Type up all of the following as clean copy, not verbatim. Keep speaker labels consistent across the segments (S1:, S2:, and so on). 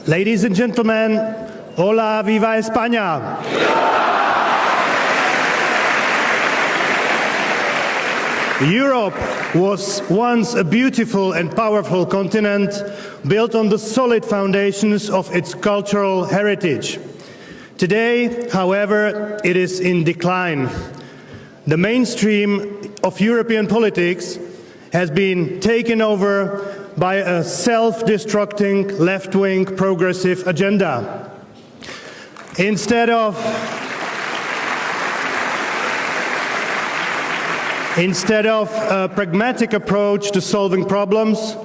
S1: Ladies and gentlemen, hola, viva España! Europe was once a beautiful and powerful continent built on the solid foundations of its cultural heritage. Today, however, it is in decline. The mainstream of European politics has been taken over by a self-destructing left-wing progressive agenda. Instead of a pragmatic approach to solving problems,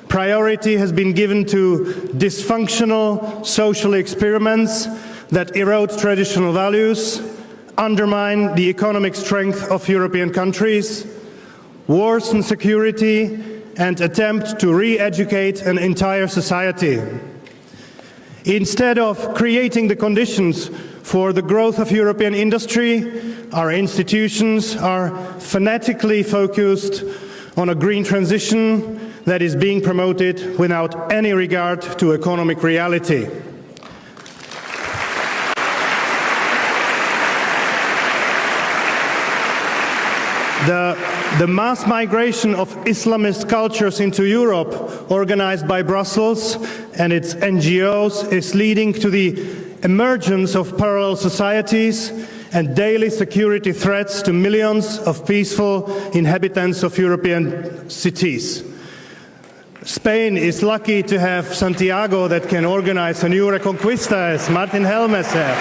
S1: priority has been given to dysfunctional social experiments that erode traditional values, undermine the economic strength of European countries, worsen security, and attempt to re-educate an entire society. Instead of creating the conditions for the growth of European industry, our institutions are fanatically focused on a green transition that is being promoted without any regard to economic reality. The mass migration of Islamist cultures into Europe, organized by Brussels and its NGOs, is leading to the emergence of parallel societies and daily security threats to millions of peaceful inhabitants of European cities. Spain is lucky to have Santiago that can organize a new Reconquista, as Martin Helme said.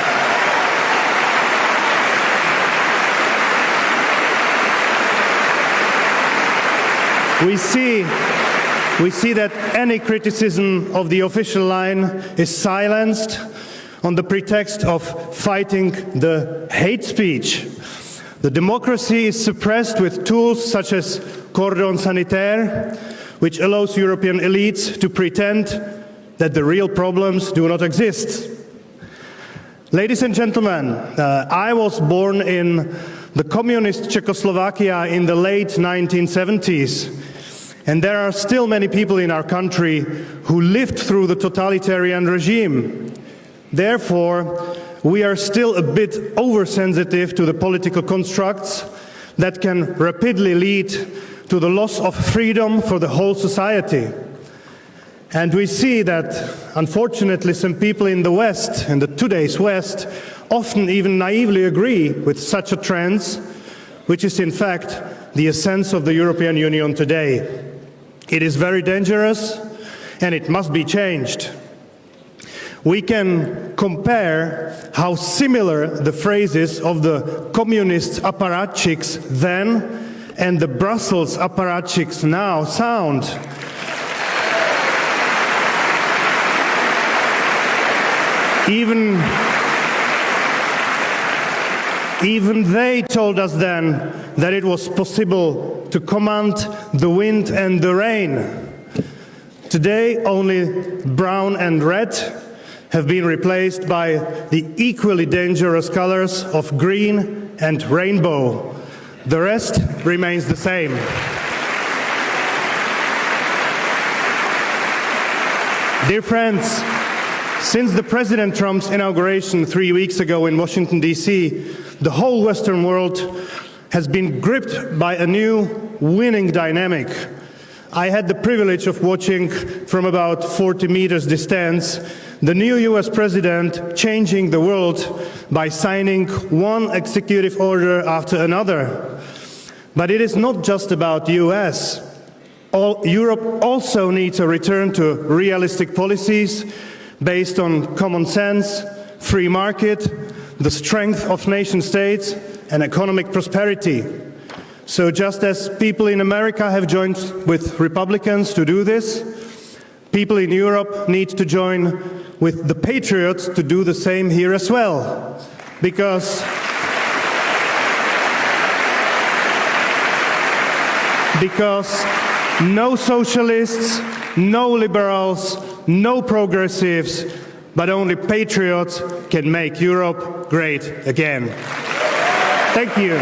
S1: We see that any criticism of the official line is silenced on the pretext of fighting the hate speech. The democracy is suppressed with tools such as cordon sanitaire, which allows European elites to pretend that the real problems do not exist. Ladies and gentlemen, I was born in the communist Czechoslovakia in the late 1970s. And there are still many people in our country who lived through the totalitarian regime. Therefore, we are still a bit oversensitive to the political constructs that can rapidly lead to the loss of freedom for the whole society. And we see that, unfortunately, some people in the West, in the today's West, often even naively agree with such a trend, which is in fact the essence of the European Union today. It is very dangerous and it must be changed. We can compare how similar the phrases of the communist apparatchiks then and the Brussels apparatchiks now sound. Even they told us then that it was possible to command the wind and the rain. Today, only brown and red have been replaced by the equally dangerous colors of green and rainbow. The rest remains the same. Dear friends, since the President Trump's inauguration 3 weeks ago in Washington, D.C., the whole Western world has been gripped by a new winning dynamic. I had the privilege of watching from about 40 meters distance the new US President changing the world by signing one executive order after another. But it is not just about the US. Europe also needs a return to realistic policies based on common sense, free market, the strength of nation states, and economic prosperity. So just as people in America have joined with Republicans to do this, people in Europe need to join with the patriots to do the same here as well. Because no socialists, no liberals, no progressives, but only patriots can make Europe great again. Thank you.